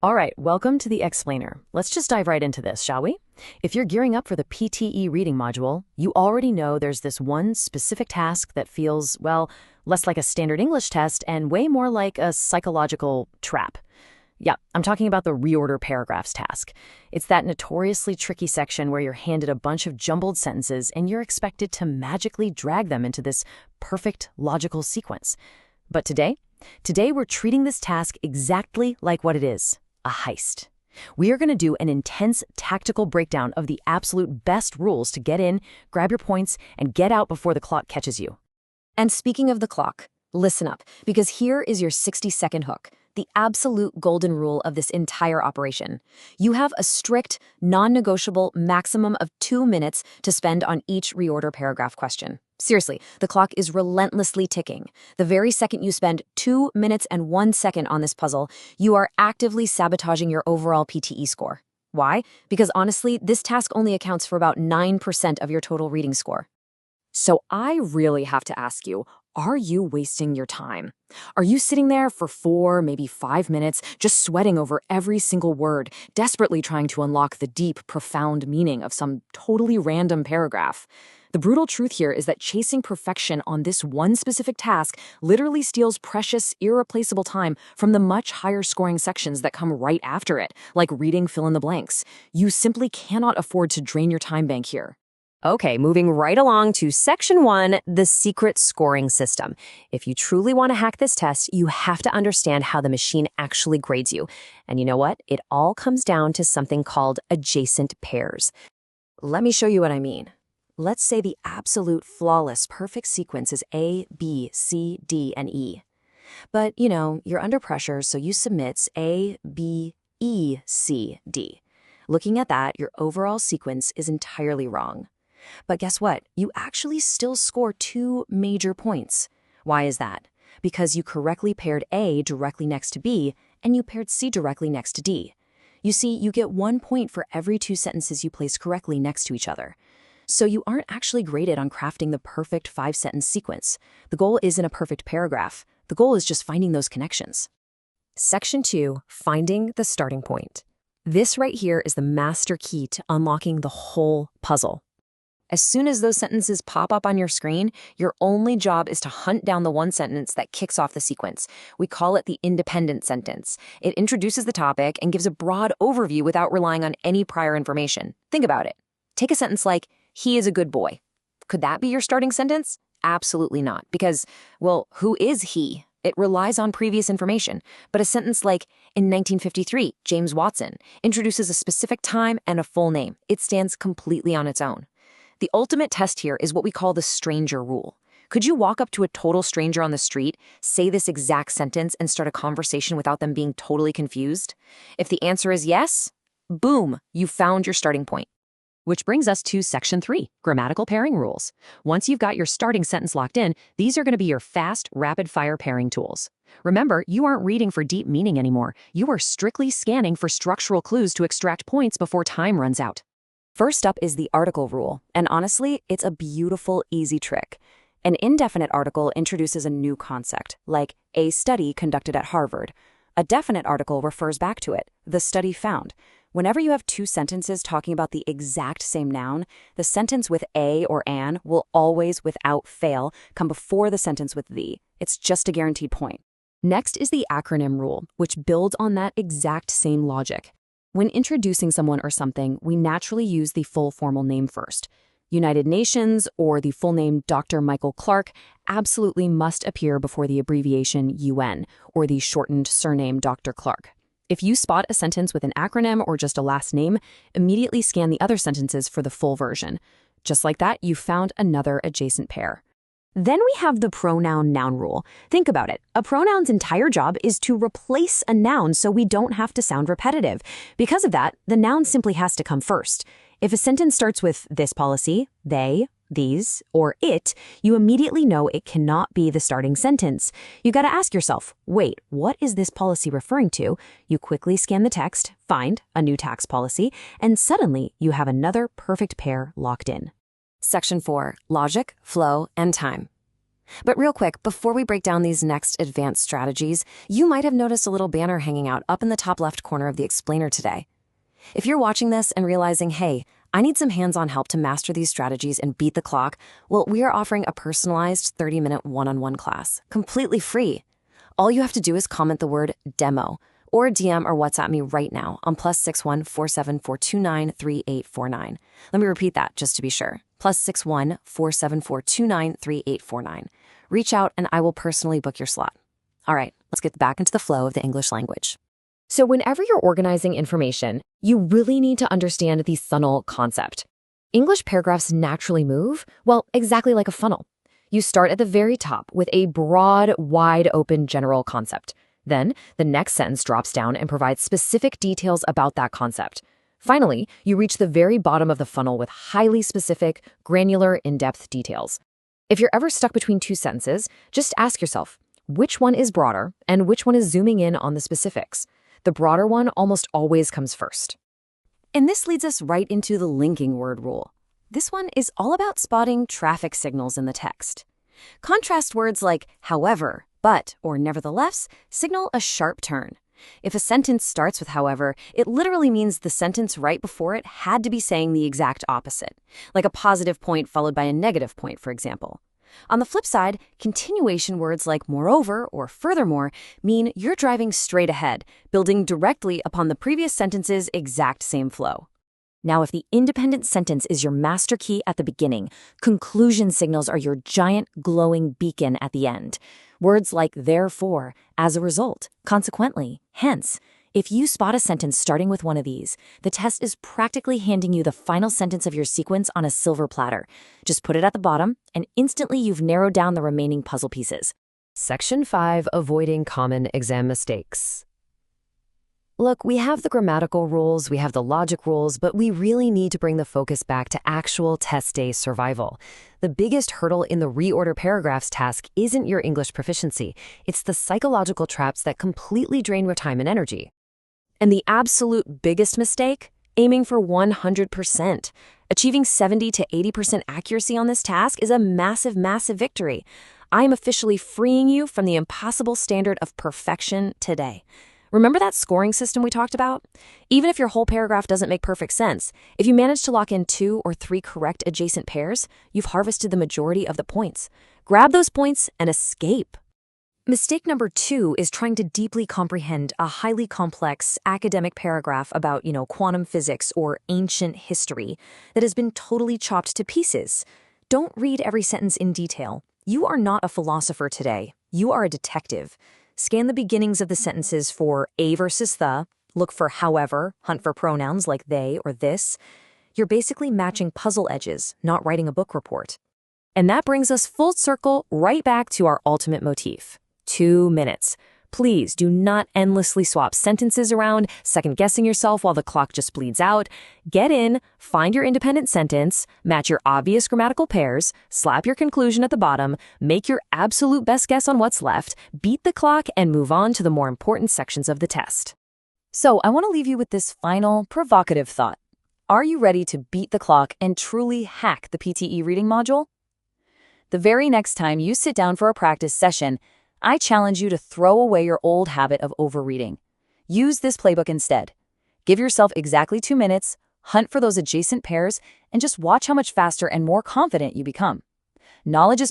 All right, welcome to the Explainer. Let's just dive right into this, shall we? If you're gearing up for the PTE reading module, you already know there's this one specific task that feels, well, less like a standard English test and way more like a psychological trap. Yeah, I'm talking about the reorder paragraphs task. It's that notoriously tricky section where you're handed a bunch of jumbled sentences and you're expected to magically drag them into this perfect logical sequence. But today we're treating this task exactly like what it is. A heist. We are going to do an intense tactical breakdown of the absolute best rules to get in, grab your points, and get out before the clock catches you. And speaking of the clock, listen up, because here is your 60-second hook, the absolute golden rule of this entire operation. You have a strict, non-negotiable maximum of 2 minutes to spend on each reorder paragraph question. Seriously, the clock is relentlessly ticking. The very second you spend 2 minutes and 1 second on this puzzle, you are actively sabotaging your overall PTE score. Why? Because honestly, this task only accounts for about 9% of your total reading score. So I really have to ask you, are you wasting your time? Are you sitting there for 4, maybe 5 minutes, just sweating over every single word, desperately trying to unlock the deep, profound meaning of some totally random paragraph? The brutal truth here is that chasing perfection on this one specific task literally steals precious, irreplaceable time from the much higher scoring sections that come right after it, like reading fill in the blanks. You simply cannot afford to drain your time bank here. Okay, moving right along to Section 1, the secret scoring system. If you truly want to hack this test, you have to understand how the machine actually grades you. And you know what? It all comes down to something called adjacent pairs. Let me show you what I mean. Let's say the absolute flawless perfect sequence is A, B, C, D, and E. But, you're under pressure, so you submit A, B, E, C, D. Looking at that, your overall sequence is entirely wrong. But guess what? You actually still score 2 major points. Why is that? Because you correctly paired A directly next to B, and you paired C directly next to D. You see, you get 1 point for every 2 sentences you place correctly next to each other. So you aren't actually graded on crafting the perfect 5-sentence sequence. The goal isn't a perfect paragraph. The goal is just finding those connections. Section 2, finding the starting point. This right here is the master key to unlocking the whole puzzle. As soon as those sentences pop up on your screen, your only job is to hunt down the one sentence that kicks off the sequence. We call it the independent sentence. It introduces the topic and gives a broad overview without relying on any prior information. Think about it. Take a sentence like, "He is a good boy." Could that be your starting sentence? Absolutely not, because, well, who is he? It relies on previous information. But a sentence like, "In 1953, James Watson," introduces a specific time and a full name. It stands completely on its own. The ultimate test here is what we call the stranger rule. Could you walk up to a total stranger on the street, say this exact sentence, and start a conversation without them being totally confused? If the answer is yes, boom, you found your starting point. Which brings us to Section 3, grammatical pairing rules. Once you've got your starting sentence locked in, these are going to be your fast, rapid-fire pairing tools. Remember, you aren't reading for deep meaning anymore. You are strictly scanning for structural clues to extract points before time runs out. First up is the article rule, and honestly, it's a beautiful, easy trick. An indefinite article introduces a new concept, like a study conducted at Harvard. A definite article refers back to it, the study found. Whenever you have 2 sentences talking about the exact same noun, the sentence with a or an will always, without fail, come before the sentence with the. It's just a guaranteed point. Next is the acronym rule, which builds on that exact same logic. When introducing someone or something, we naturally use the full formal name first. United Nations or the full name Dr. Michael Clark absolutely must appear before the abbreviation UN or the shortened surname Dr. Clark. If you spot a sentence with an acronym or just a last name, immediately scan the other sentences for the full version. Just like that, you found another adjacent pair. Then we have the pronoun-noun rule. Think about it. A pronoun's entire job is to replace a noun so we don't have to sound repetitive. Because of that, the noun simply has to come first. If a sentence starts with this policy, they, these, or it, you immediately know it cannot be the starting sentence. You gotta ask yourself, wait, what is this policy referring to? You quickly scan the text, find a new tax policy, and suddenly you have another perfect pair locked in. Section 4, logic, flow, and time. But real quick, before we break down these next advanced strategies, you might have noticed a little banner hanging out up in the top left corner of the explainer today. If you're watching this and realizing, hey, I need some hands-on help to master these strategies and beat the clock, well, we are offering a personalized 30-minute one-on-one class, completely free. All you have to do is comment the word demo or DM or WhatsApp me right now on +61 47429 3849. Let me repeat that just to be sure. +61 47429 3849. Reach out and I will personally book your slot. All right, let's get back into the flow of the English language. So whenever you're organizing information, you really need to understand the funnel concept. English paragraphs naturally move, well, exactly like a funnel. You start at the very top with a broad, wide-open general concept. Then, the next sentence drops down and provides specific details about that concept. Finally, you reach the very bottom of the funnel with highly specific, granular, in-depth details. If you're ever stuck between two sentences, just ask yourself, which one is broader and which one is zooming in on the specifics? The broader one almost always comes first. And this leads us right into the linking word rule. This one is all about spotting traffic signals in the text. Contrast words like however, but, or nevertheless signal a sharp turn. If a sentence starts with however, it literally means the sentence right before it had to be saying the exact opposite, like a positive point followed by a negative point, for example. On the flip side, continuation words like moreover or furthermore mean you're driving straight ahead, building directly upon the previous sentence's exact same flow. Now, if the independent sentence is your master key at the beginning, conclusion signals are your giant glowing beacon at the end. Words like therefore, as a result, consequently, hence. If you spot a sentence starting with one of these, the test is practically handing you the final sentence of your sequence on a silver platter. Just put it at the bottom, and instantly you've narrowed down the remaining puzzle pieces. Section 5, Avoiding Common Exam Mistakes. Look, we have the grammatical rules, we have the logic rules, but we really need to bring the focus back to actual test day survival. The biggest hurdle in the reorder paragraphs task isn't your English proficiency. It's the psychological traps that completely drain your time and energy. And the absolute biggest mistake? Aiming for 100%. Achieving 70 to 80% accuracy on this task is a massive, massive victory. I am officially freeing you from the impossible standard of perfection today. Remember that scoring system we talked about? Even if your whole paragraph doesn't make perfect sense, if you manage to lock in 2 or 3 correct adjacent pairs, you've harvested the majority of the points. Grab those points and escape. Mistake number 2 is trying to deeply comprehend a highly complex academic paragraph about, quantum physics or ancient history that has been totally chopped to pieces. Don't read every sentence in detail. You are not a philosopher today. You are a detective. Scan the beginnings of the sentences for a versus the, look for however, hunt for pronouns like they or this. You're basically matching puzzle edges, not writing a book report. And that brings us full circle right back to our ultimate motif. 2 minutes. Please do not endlessly swap sentences around, second-guessing yourself while the clock just bleeds out. Get in, find your independent sentence, match your obvious grammatical pairs, slap your conclusion at the bottom, make your absolute best guess on what's left, beat the clock, and move on to the more important sections of the test. So I want to leave you with this final, provocative thought. Are you ready to beat the clock and truly hack the PTE reading module? The very next time you sit down for a practice session, I challenge you to throw away your old habit of overreading. Use this playbook instead. Give yourself exactly 2 minutes, hunt for those adjacent pairs, and just watch how much faster and more confident you become. Knowledge is